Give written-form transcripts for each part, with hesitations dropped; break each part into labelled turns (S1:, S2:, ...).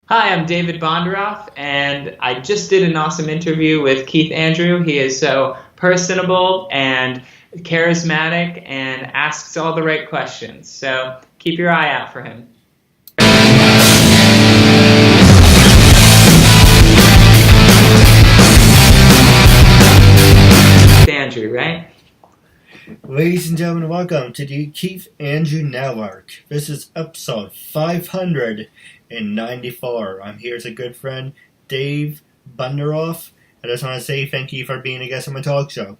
S1: Hi, I'm David Bonderoff, and I just did an awesome interview with Keith Andrew. He is so personable and charismatic and asks all the right questions. So keep your eye out for him. Andrew, right?
S2: Ladies and gentlemen, welcome to the Keith Andrew Network. This is episode 594. I'm here as a good friend, Dave Bonderoff. I just want to say thank you for being a guest on my talk show.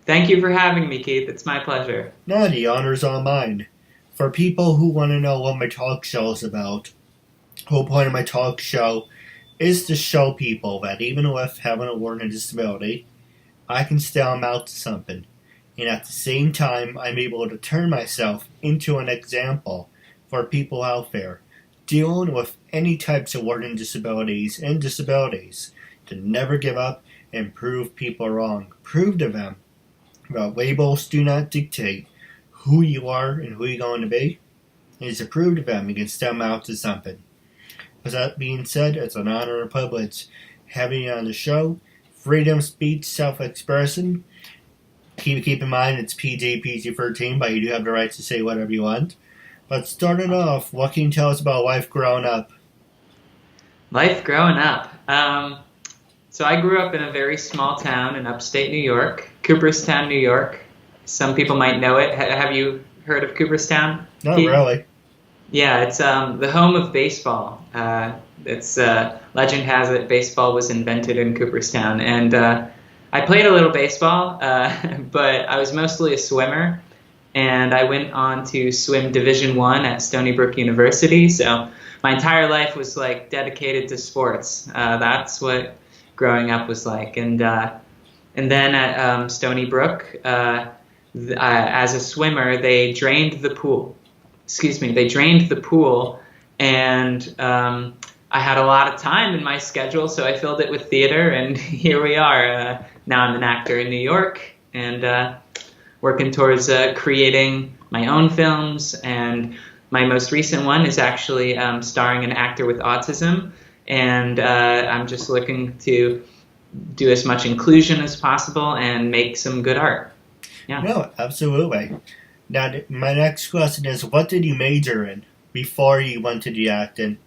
S1: Thank you for having me, Keith. It's my pleasure.
S2: No, the honor's all mine. For people who want to know what my talk show is about, the whole point of my talk show is to show people that even with having a learning disability, I can still amount to something. And at the same time, I'm able to turn myself into an example for people out there dealing with any types of learning disabilities and disabilities to never give up and prove people wrong. Prove to them that labels do not dictate who you are and who you're going to be. It is to prove to them you can stem out to something. With that being said, it's an honor and privilege having you on the show. Freedom of speech, self-expression. Keep in mind it's PG-13, but you do have the right to say whatever you want. But starting off, what can you tell us about life growing up?
S1: Life growing up. So I grew up in a very small town in upstate New York, Cooperstown, New York. Some people might know it. Have you heard of Cooperstown?
S2: Not really.
S1: Yeah, it's the home of baseball. Legend has it baseball was invented in Cooperstown, and I played a little baseball, but I was mostly a swimmer, and I went on to swim Division I at Stony Brook University. So my entire life was like dedicated to sports. That's what growing up was like, and then at Stony Brook, as a swimmer, they drained the pool. They drained the pool, and I had a lot of time in my schedule, so I filled it with theater, and here we are. Now I'm an actor in New York, and working towards creating my own films, and my most recent one is actually starring an actor with autism, and I'm just looking to do as much inclusion as possible and make some good art. Yeah.
S2: No, absolutely. Now, my next question is, what did you major in before you went to the acting?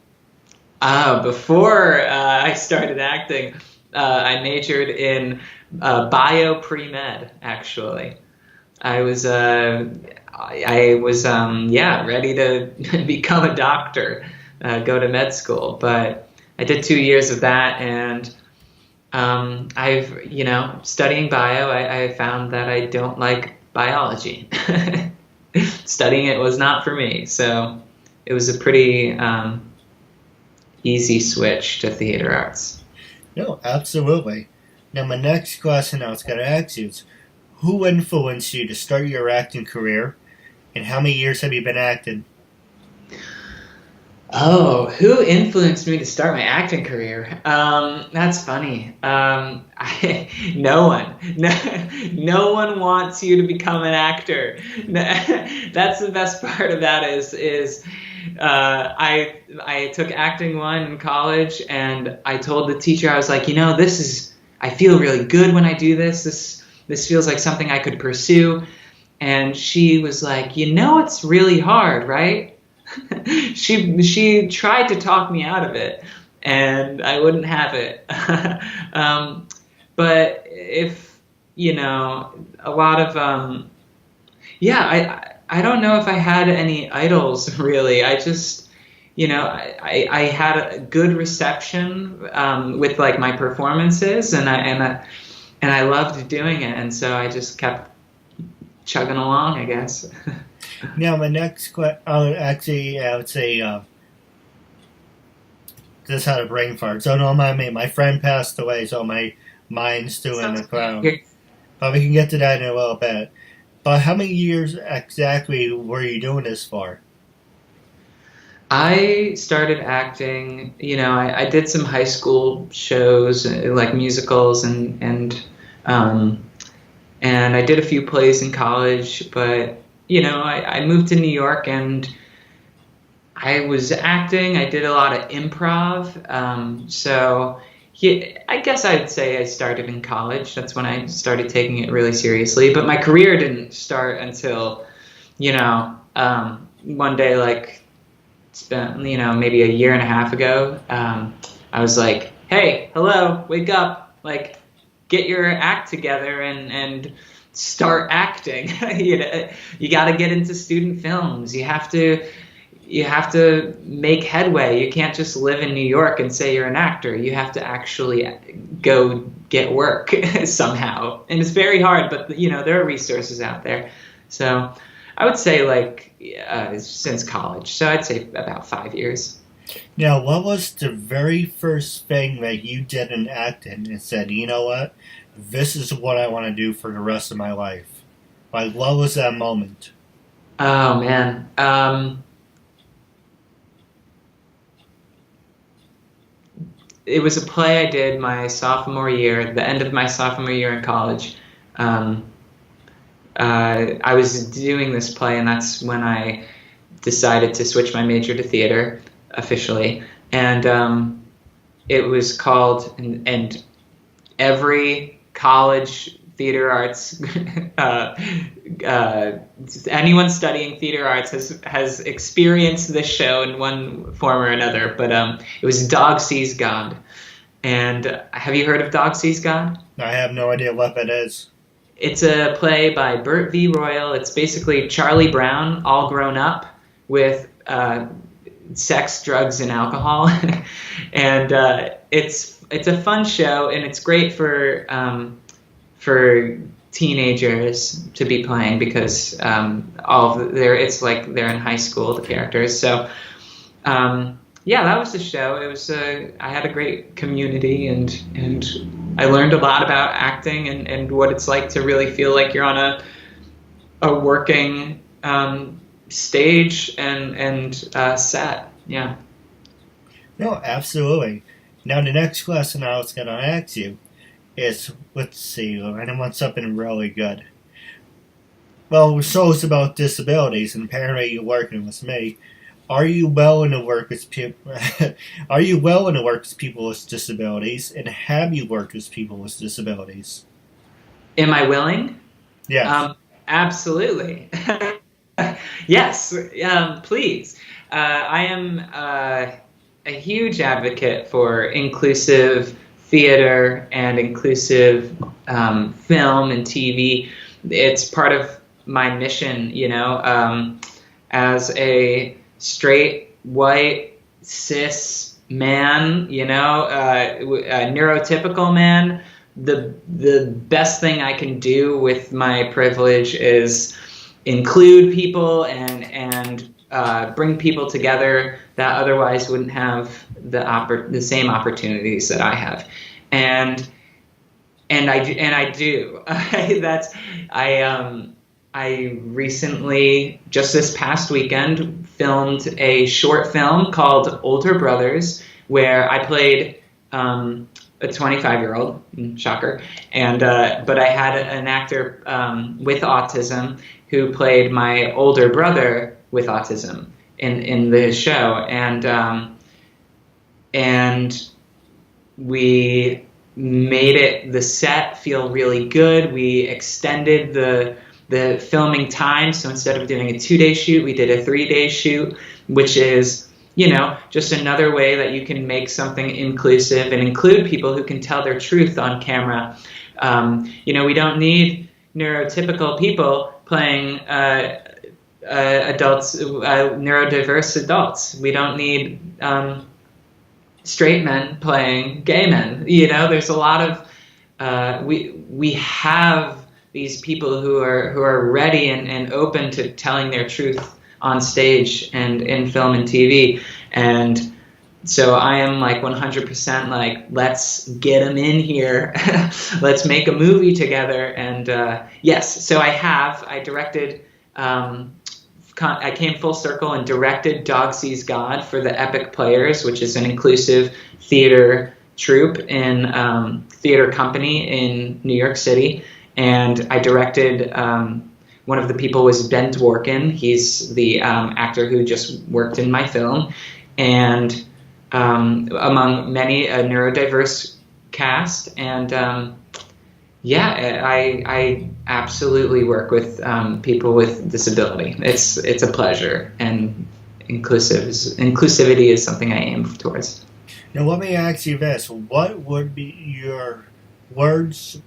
S1: Before I started acting, I majored in bio pre-med. Actually, I was ready to become a doctor, go to med school, but I did 2 years of that, and studying bio, I found that I don't like biology. Studying it was not for me, so it was a pretty easy switch to theater arts.
S2: No, absolutely. Now, my next question I was going to ask you is, who influenced you to start your acting career, and how many years have you been acting?
S1: Oh, who influenced me to start my acting career? That's funny. No one. No one wants you to become an actor. That's the best part of that is I took acting 1 in college, and I told the teacher, I was like, I feel really good when I do this. This feels like something I could pursue. And she was like, it's really hard, right? She tried to talk me out of it, and I wouldn't have it. But if, a lot of, I don't know if I had any idols, really. I just, I had a good reception with like my performances, and I loved doing it, and so I just kept chugging along, I guess.
S2: Now, my next question, I would say, just had a brain fart. So don't mind me. My friend passed away, so my mind's still in the cloud. But we can get to that in a little bit. But how many years exactly were you doing this for?
S1: I started acting, I did some high school shows, like musicals, and I did a few plays in college, but I moved to New York, and I was acting. I did a lot of improv. So yeah, I guess I'd say I started in college. That's when I started taking it really seriously. But my career didn't start until, one day, like, spent, maybe a year and a half ago. I was like, hey, hello, wake up, like, get your act together and start acting. You got to get into student films. You have to make headway. You can't just live in New York and say you're an actor. You have to actually go get work somehow. And it's very hard, but there are resources out there. So I would say since college. So I'd say about 5 years.
S2: Now, what was the very first thing that you did in acting and said, you know what, this is what I want to do for the rest of my life? Like, what was that moment?
S1: Oh man. It was a play I did my sophomore year, the end of my sophomore year in college. Um, I was doing this play, and that's when I decided to switch my major to theater officially. And it was called, and every college theater arts, uh, uh, anyone studying theater arts has experienced this show in one form or another. But it was Dog Sees God. And have you heard of Dog Sees God?
S2: I have no idea what that is.
S1: It's a play by Burt V. Royal. It's basically Charlie Brown all grown up with sex, drugs, and alcohol, and it's a fun show, and it's great for teenagers to be playing because it's like they're in high school, the characters. So yeah, that was the show. It was I had a great community, and I learned a lot about acting and what it's like to really feel like you're on a working stage and set. Yeah.
S2: No, absolutely. Now, the next question I was going to ask you is, let's see, and I want something really good. Well, the show's about disabilities, and apparently you're working with me. Are you willing to work with people? Are you willing to work with people with disabilities, and have you worked with people with disabilities?
S1: Am I willing?
S2: Yes.
S1: Absolutely. Yes. Please. I am a huge advocate for inclusive theater and inclusive film and TV. It's part of my mission, as a straight, white, cis man, a neurotypical man. The best thing I can do with my privilege is include people and bring people together that otherwise wouldn't have the same opportunities that I have, and I do. I recently, just this past weekend, filmed a short film called Older Brothers, where I played a 25-year-old, shocker, and but I had an actor with autism who played my older brother with autism in the show, and we made the set feel really good. We extended the filming time, so instead of doing a 2-day shoot, we did a 3-day shoot, which is just another way that you can make something inclusive and include people who can tell their truth on camera. We don't need neurotypical people playing adults, neurodiverse adults. We don't need straight men playing gay men. There's a lot of we have these people who are ready and open to telling their truth on stage and in film and TV. And so I am 100% let's get them in here. Let's make a movie together. And yes, so I directed, I came full circle and directed Dog Sees God for the Epic Players, which is an inclusive theater troupe in theater company in New York City. And I directed One of the people was Ben Dworkin. He's the actor who just worked in my film, and among many a neurodiverse cast. And I absolutely work with people with disability. It's a pleasure, and inclusivity is something I aim towards.
S2: Now, let me ask you this: what would be your words?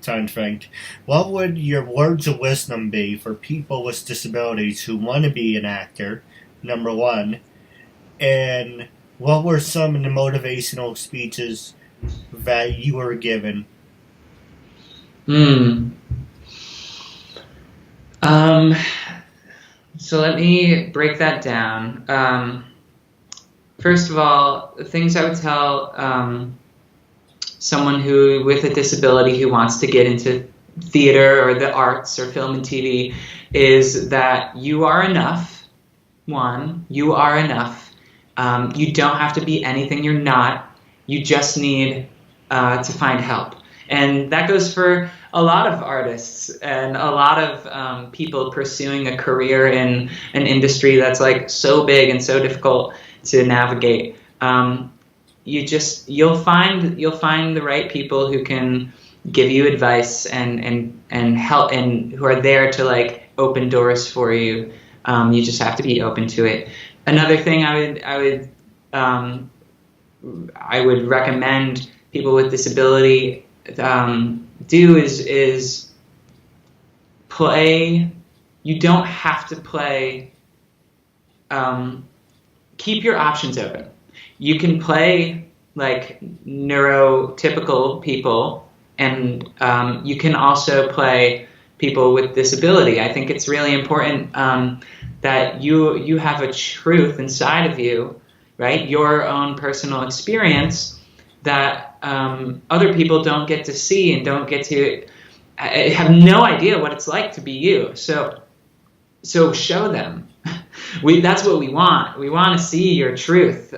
S2: Time franked. What would your words of wisdom be for people with disabilities who want to be an actor? Number one, and what were some of the motivational speeches that you were given?
S1: So let me break that down. First of all, the things I would tell someone who with a disability who wants to get into theater or the arts or film and TV is that you are enough. One, you are enough. You don't have to be anything you're not. You just need to find help. And that goes for a lot of artists and a lot of people pursuing a career in an industry that's like so big and so difficult to navigate. You'll find the right people who can give you advice and help, and who are there to like open doors for you. You just have to be open to it. Another thing I would recommend people with disability do is play. You don't have to play. Keep your options open. You can play like neurotypical people, and you can also play people with disability. I think it's really important that you have a truth inside of you, right? Your own personal experience that other people don't get to see and don't get to have no idea what it's like to be you. So show them. That's what we want. We want to see your truth.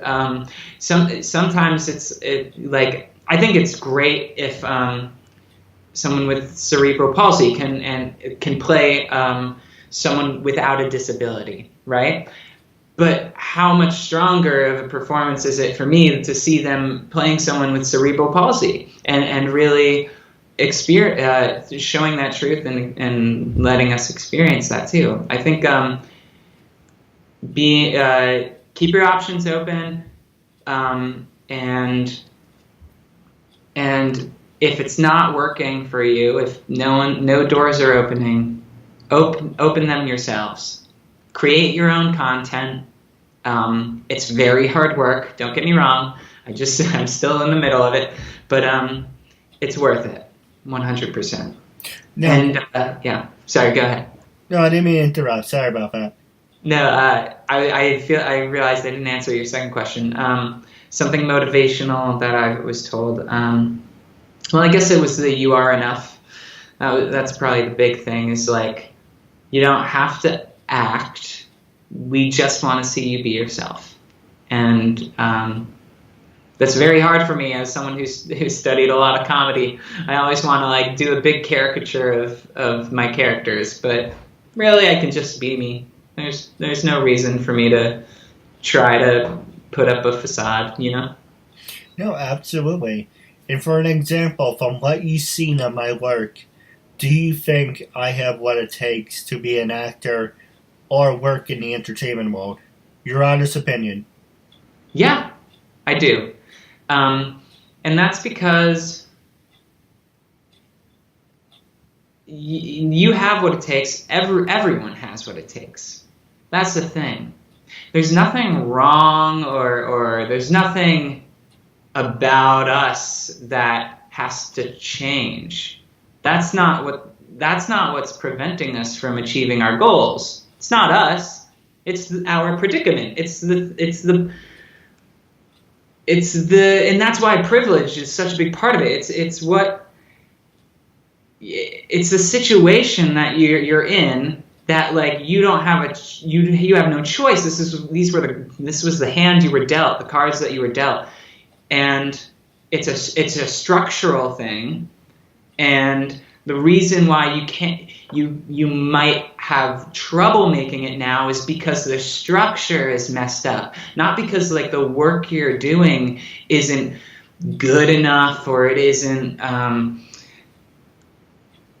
S1: Sometimes I think it's great if someone with cerebral palsy can play someone without a disability, right? But how much stronger of a performance is it for me to see them playing someone with cerebral palsy and really showing that truth and letting us experience that too. I think keep your options open, and if it's not working for you, if no doors are opening, open them yourselves. Create your own content. It's very hard work. Don't get me wrong. I'm still in the middle of it, but it's worth it, 100%.
S2: No.
S1: And sorry, go ahead.
S2: No, I didn't mean to interrupt. Sorry about that.
S1: No, I realized I didn't answer your second question. Something motivational that I was told. Well, I guess it was the "you are enough." That's probably the big thing. Is like, you don't have to act. We just want to see you be yourself, and that's very hard for me as someone who studied a lot of comedy. I always want to like do a big caricature of my characters, but really I can just be me. There's no reason for me to try to put up a facade, you know?
S2: No, absolutely. And for an example, from what you've seen of my work, do you think I have what it takes to be an actor or work in the entertainment world? Your honest opinion.
S1: Yeah, I do. And that's because you have what it takes. Everyone has what it takes. That's the thing. There's nothing wrong or there's nothing about us that has to change. That's not what's preventing us from achieving our goals. It's not us. It's our predicament. And that's why privilege is such a big part of it. It's the situation that you're in that like you don't have you have no choice. This was the hand you were dealt, the cards that you were dealt, and it's a structural thing, and the reason why you might have trouble making it now is because the structure is messed up, not because like the work you're doing isn't good enough, or it isn't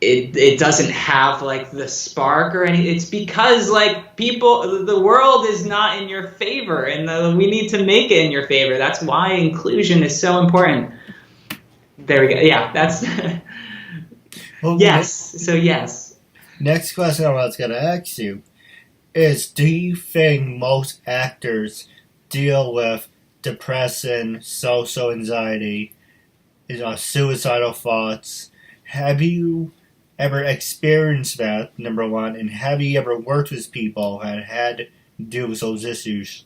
S1: it doesn't have like the spark or any. It's because like the world is not in your favor, and we need to make it in your favor. That's why inclusion is so important. There we go. Yeah, that's
S2: Well,
S1: yes. So yes.
S2: Next question I was going to ask you is, do you think most actors deal with depression, social anxiety, suicidal thoughts? Have you ever experienced that, number one, and have you ever worked with people that had to deal with those issues?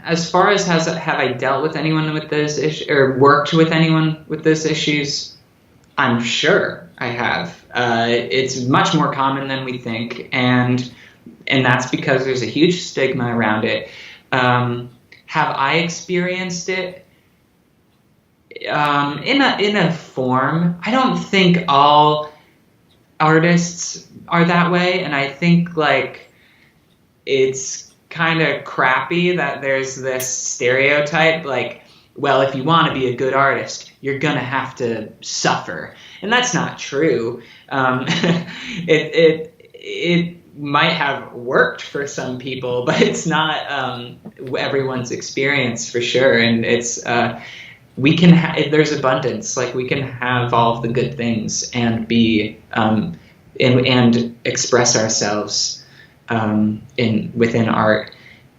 S1: As far as have I dealt with anyone with those issues or worked with anyone with those issues, I'm sure I have. It's much more common than we think, and that's because there's a huge stigma around it. Have I experienced it? In a form. I don't think all artists are that way, and I think like it's kind of crappy that there's this stereotype like, well, if you want to be a good artist, you're gonna have to suffer, and that's not true. It might have worked for some people, but it's not everyone's experience for sure. And it's there's abundance. Like we can have all of the good things and be and express ourselves within art.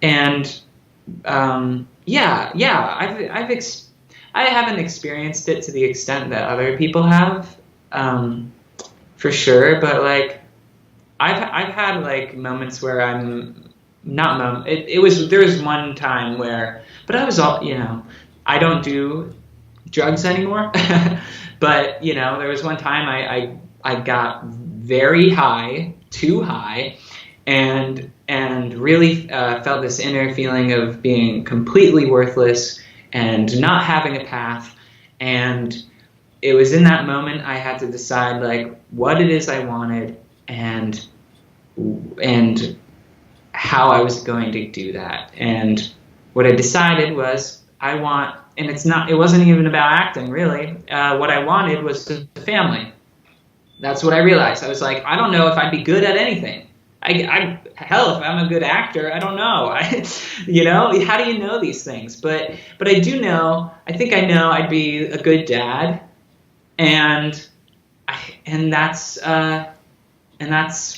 S1: And I haven't experienced it to the extent that other people have, for sure. But like I've had like moments where I'm not there was one time where, but I was I don't do drugs anymore. But there was one time I got very high, too high, and really felt this inner feeling of being completely worthless and not having a path. And it was in that moment I had to decide like what it is I wanted and how I was going to do that. And what I decided was it wasn't even about acting really. What I wanted was a family. That's what I realized. I was like, I don't know if I'd be good at anything. Hell, if I'm a good actor, I don't know. How do you know these things? But I do know. I think I know I'd be a good dad, and that's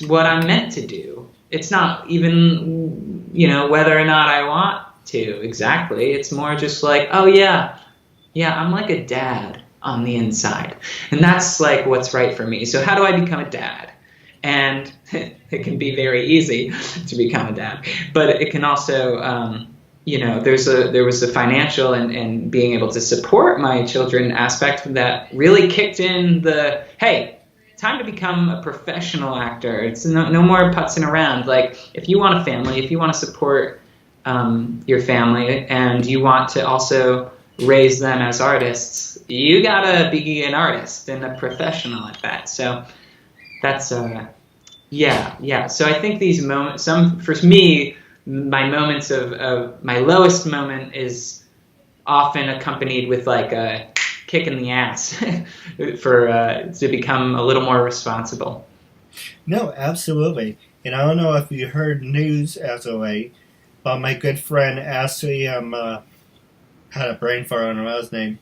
S1: what I'm meant to do. It's not even whether or not I want to exactly. It's more just like, oh yeah, I'm like a dad on the inside, and that's like what's right for me. So how do I become a dad? And it can be very easy to become a dad, but it can also, there was a financial and being able to support my children aspect that really kicked in hey, time to become a professional actor. It's no more putzing around. Like if you want a family, if you want to support your family, and you want to also raise them as artists, you gotta be an artist and a professional at that. So that's So I think these moments, for me, my moments of my lowest moment is often accompanied with like a kick in the ass to become a little more responsible.
S2: No, absolutely. And I don't know if you heard news as of late, but my good friend Ashley, had a brain fart on his name.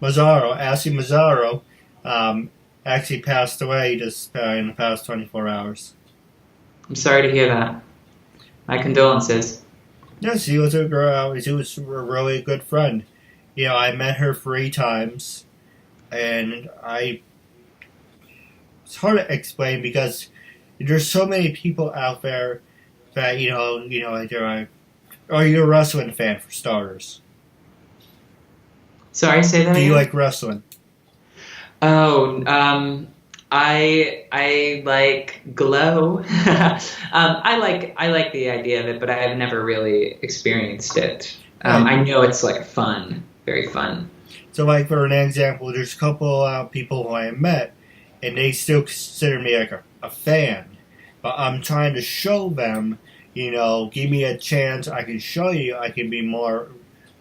S2: Ashley Mazzaro, actually passed away just in the past 24 hours.
S1: I'm sorry to hear that. My condolences.
S2: Yes, she was a girl. She was a really good friend. I met her 3 times, and it's hard to explain because there's so many people out there that are you a wrestling fan for starters?
S1: Sorry, say that again?
S2: Do you like wrestling?
S1: Oh, I like Glow. I like the idea of it, but I have never really experienced it.
S2: Right.
S1: I know it's like fun, very fun.
S2: So, like for an example, there's a couple people who I met, and they still consider me like a fan. But I'm trying to show them, give me a chance. I can show you. I can be more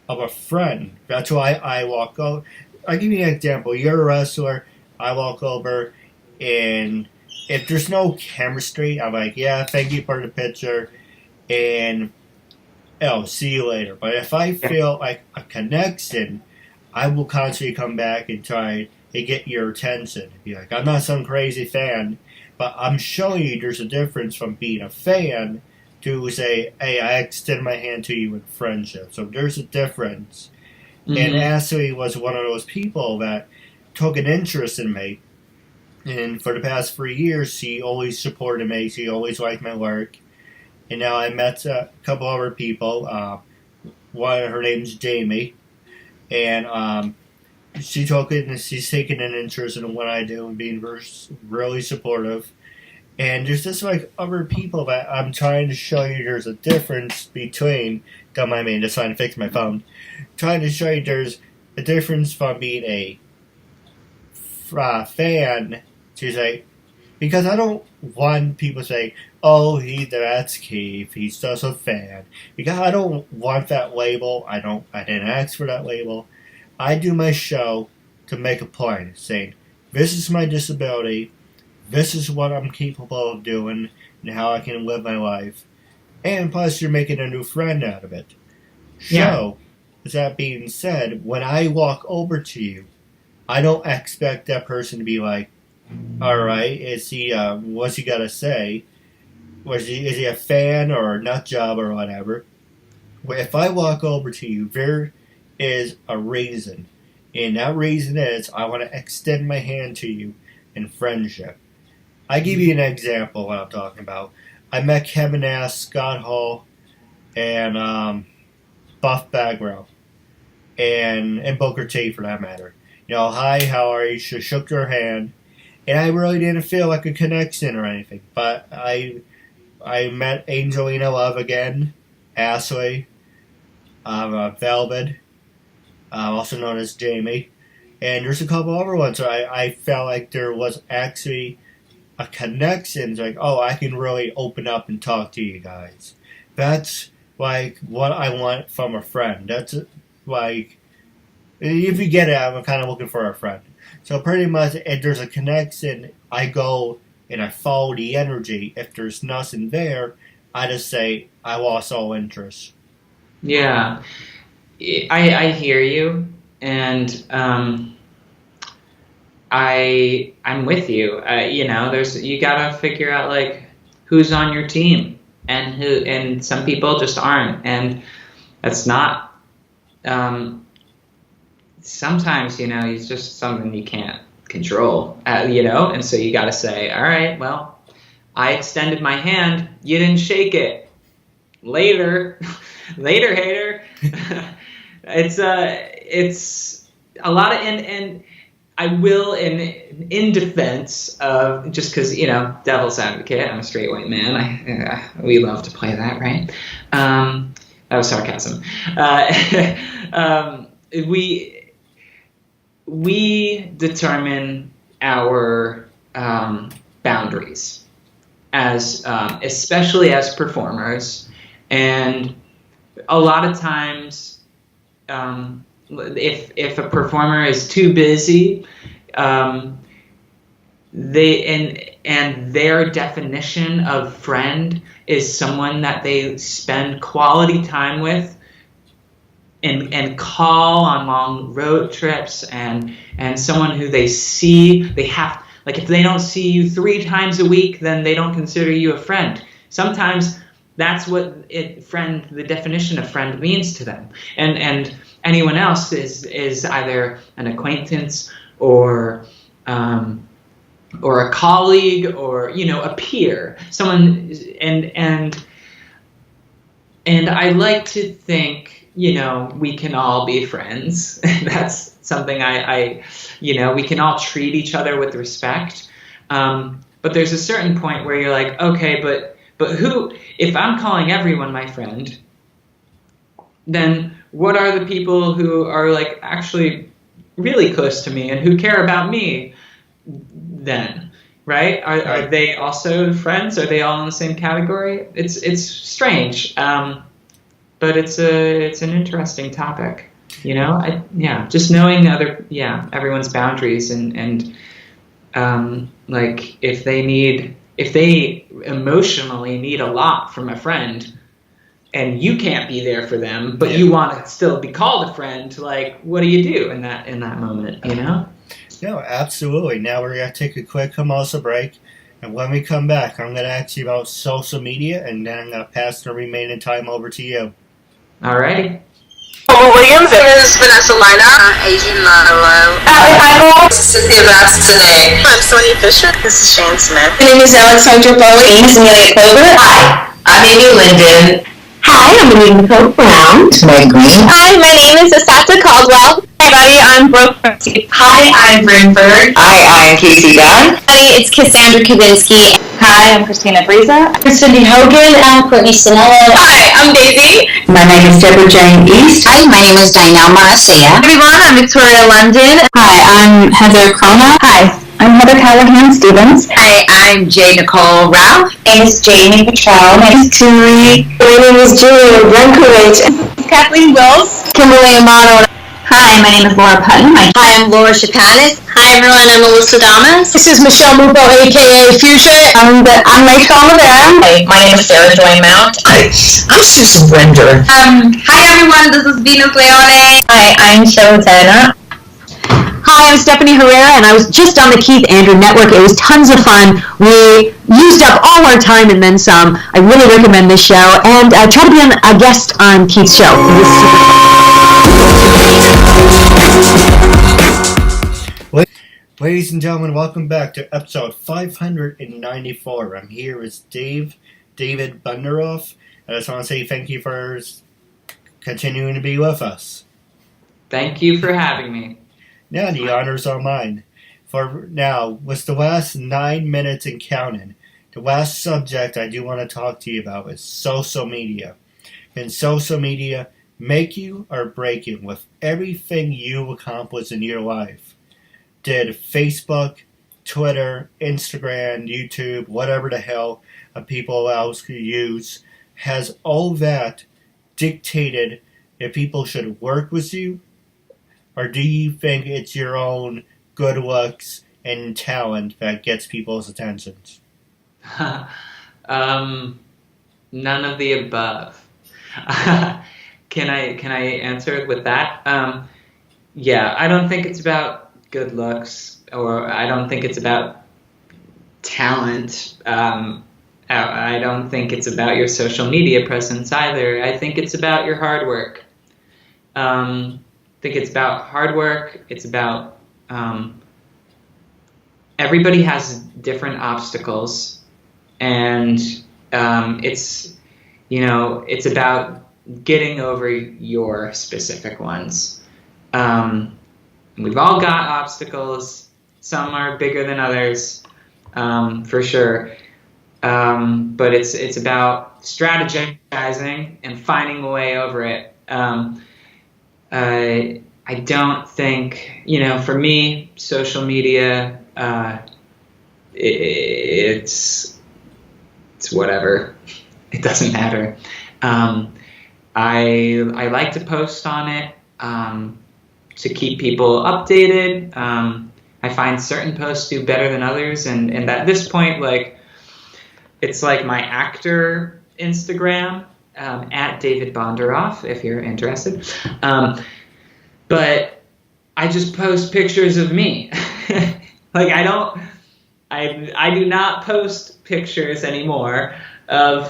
S2: of a friend. That's why I walk over. I'll give you an example. You're a wrestler. I walk over, and if there's no chemistry, I'm like, yeah, thank you for the picture, and see you later. But if I
S1: Yeah.
S2: feel like a connection, I will constantly come back and try to get your attention. Be like, I'm not some crazy fan, but I'm showing you there's a difference from being a fan to say, hey, I extend my hand to you in friendship. So there's a difference. And
S1: Hmm.
S2: Ashley was one of those people that took an interest in me. And for the past 3 years, she always supported me. She always liked my work. And now I met a couple other people. Her name's Jamie, and she took it and she's taken an interest in what I do and being really supportive. And there's just like other people that I'm trying to show you there's a difference between. Don't mind me, just trying to fix my phone. Trying to show you there's a difference from being a fan to say, because I don't want people to say, "Oh, that's Keith. He's just a fan." Because I don't want that label. I didn't ask for that label. I do my show to make a point, saying, "This is my disability. This is what I'm capable of doing, and how I can live my life." And plus, you're making a new friend out of it.
S1: Yeah.
S2: So, with that being said, when I walk over to you, I don't expect that person to be like, all right, is he? What's he got to say? Is he a fan or a nut job or whatever? Well, if I walk over to you, there is a reason, and that reason is I want to extend my hand to you in friendship. I give you an example of what I'm talking about. I met Kevin Nash, Scott Hall, and Buff Bagwell, and Booker T for that matter. Hi, how are you? She shook their hand, and I really didn't feel like a connection or anything. But I met Angelina Love again, Ashley, Velvet, also known as Jamie, and there's a couple other ones. So I felt like there was actually a connection. It's like, oh, I can really open up and talk to you guys. That's like what I want from a friend. That's like, if you get it, I'm kind of looking for a friend. So pretty much, if there's a connection, I go and I follow the energy. If there's nothing there, I just say I lost all interest.
S1: Yeah. I hear you, and I'm with you. There's you gotta figure out like who's on your team and some people just aren't, and that's not. Sometimes it's just something you can't control, and so you gotta say, all right, well, I extended my hand, you didn't shake it. Later, later, hater. It's a lot of and I will in defense of just because devil's advocate. I'm a straight white man. We love to play that, right? That was sarcasm. We determine our boundaries as especially as performers, and a lot of times if a performer is too busy, and their definition of friend is someone that they spend quality time with and call on long road trips, and someone who they see, they have, like, if they don't see you 3 times a week, then they don't consider you a friend. Sometimes that's what the definition of friend means to them, and anyone else is either an acquaintance or a colleague or a peer, someone, and I like to think we can all be friends. That's something I we can all treat each other with respect, but there's a certain point where you're like, okay, but who, if I'm calling everyone my friend, then what are the people who are like actually really close to me and who care about me then, right? Are they also friends? Are they all in the same category? It's strange, but it's an interesting topic. Just knowing everyone's boundaries and like if they emotionally need a lot from a friend and you can't be there for them, but you want to still be called a friend, like what do you do in that moment,
S2: No, absolutely. Now we're going to take a quick commercial break, and when we come back, I'm going to ask you about social media, and then I'm going to pass the remaining time over to you.
S1: Alrighty.
S3: Williams. This is Vanessa Lina. Asian Lalo. I'm Cynthia Bass today. I'm Sonia Fisher. This is Shane Smith. My name is Alexandra Bowie. This is Amelia Clover. Hi, I'm Amy Linden.
S4: Hi, I'm Anita Coke Brown.
S5: Meg Green.
S4: Hi, my name is Asata Caldwell. Hi, everybody, I'm Brooke Percy.
S5: Hi, I'm Brinford. Hi, I'm Casey Dunn.
S4: Hi, it's Cassandra Kavinsky.
S6: Hi, I'm Christina Frieza.
S4: I'm Cindy Hogan. I'm Courtney Sinella.
S6: Hi, I'm Daisy.
S5: My name is Deborah Jane East.
S7: Hi, my name is Danielle Marcia.
S6: Hi, everyone, I'm Victoria London.
S4: Hi, I'm Heather Crona.
S6: Hi, I'm Heather Callahan Stevens.
S7: Hi, I'm J. Nicole Ralph.
S4: My name is Jamie Patrell.
S6: My name is Turi.
S4: My name is Julia Blankovich.
S6: Kathleen Wills.
S4: Kimberly Amato.
S6: Hi, my name is Laura Putton.
S7: Hi, I'm Laura Chapanis.
S4: Hi, everyone, I'm Melissa Damas.
S6: This is Michelle Mupo, a.k.a. Fuchsia. I'm Rachel Olivera.
S7: Hi, my name is Sarah Joy Mount.
S5: Hi, I'm Susan Winder.
S6: Hi, everyone, this is Venus Leone.
S4: Hi, I'm Showtana.
S8: Hi, I'm Stephanie Herrera, and I was just on the Keith Andrew Network. It was tons of fun. We used up all our time and then some. I really recommend this show, and try to be a guest on Keith's show. It was super fun.
S2: Ladies and gentlemen, welcome back to episode 594. I'm here with David Bonderoff. I just want to say thank you for continuing to be with us.
S1: Thank you for having me.
S2: Now the honors are mine. For now, with the last 9 minutes and counting, the last subject I do want to talk to you about is social media. Can social media make you or break you with everything you accomplish in your life? Did Facebook, Twitter, Instagram, YouTube, whatever the hell people else could use, has all that dictated if people should work with you? Or do you think it's your own good looks and talent that gets people's attentions?
S1: None of the above. Can I answer with that? Yeah, I don't think it's about good looks, or I don't think it's about talent. I don't think it's about your social media presence either. I think it's about your hard work. I think it's about hard work. It's about everybody has different obstacles, and it's about getting over your specific ones. We've all got obstacles. Some are bigger than others, for sure. But it's about strategizing and finding a way over it. I don't think, for me, social media, it's whatever. It doesn't matter. I like to post on it to keep people updated. I find certain posts do better than others, and at this point, it's like my actor Instagram. At David Bonderoff, if you're interested. But I just post pictures of me. I do not post pictures anymore of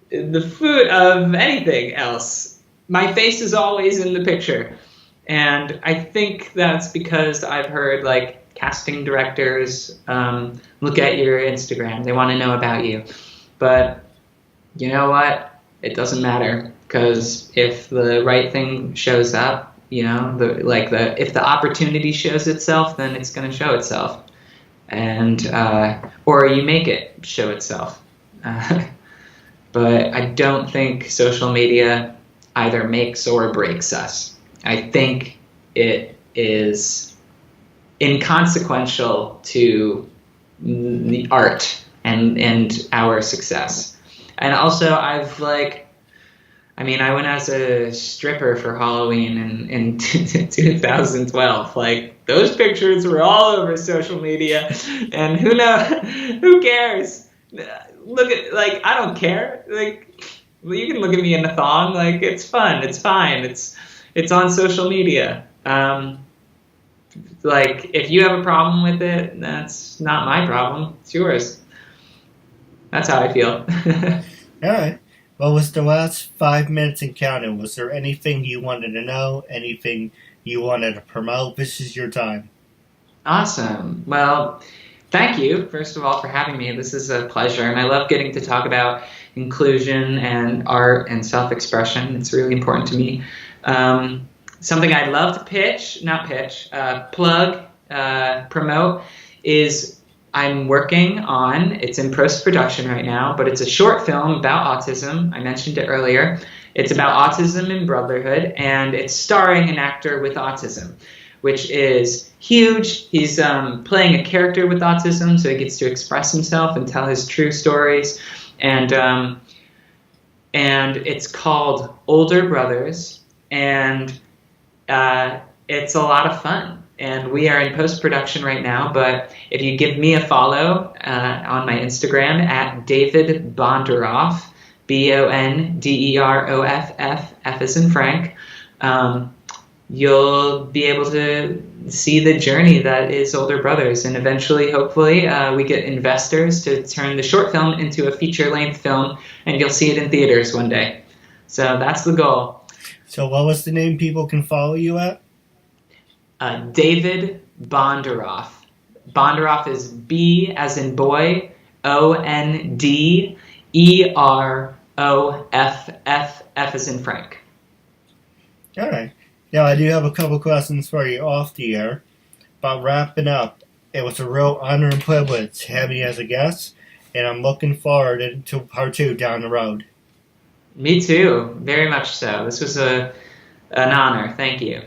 S1: the food of anything else. My face is always in the picture. And I think that's because I've heard casting directors look at your Instagram. They want to know about you. But you know what? It doesn't matter, because if the right thing shows up, if the opportunity shows itself, then it's going to show itself, and or you make it show itself. But I don't think social media either makes or breaks us. I think it is inconsequential to the art and our success. And also, I went as a stripper for Halloween in 2012. Like, those pictures were all over social media, and who cares? Look at, like, I don't care. Like, you can look at me in a thong. Like, it's fun. It's fine. It's on social media. Like, if you have a problem with it, that's not my problem. It's yours. That's how I feel.
S2: All right. Well, was the last 5 minutes and counting? Was there anything you wanted to know? Anything you wanted to promote? This is your time.
S1: Awesome. Well, thank you, first of all, for having me. This is a pleasure, and I love getting to talk about inclusion and art and self-expression. It's really important to me. Something I'd love to promote is I'm working on, it's in post-production right now, but it's a short film about autism. I mentioned it earlier. It's about autism and brotherhood, and it's starring an actor with autism, which is huge. He's playing a character with autism, so he gets to express himself and tell his true stories. And it's called Older Brothers, and it's a lot of fun. And we are in post-production right now, but if you give me a follow on my Instagram at David Bonderoff, Bonderoff, F as in Frank, you'll be able to see the journey that is Older Brothers. And eventually, hopefully, we get investors to turn the short film into a feature-length film, and you'll see it in theaters one day. So that's the goal.
S2: So what was the name people can follow you at?
S1: David Bonderoff. Bonderoff is B as in boy, Onderoff, F as in Frank.
S2: All right. Now, I do have a couple questions for you off the air. But wrapping up, it was a real honor and privilege having you as a guest, and I'm looking forward to part 2 down the road.
S1: Me too, very much so. This was an honor. Thank you.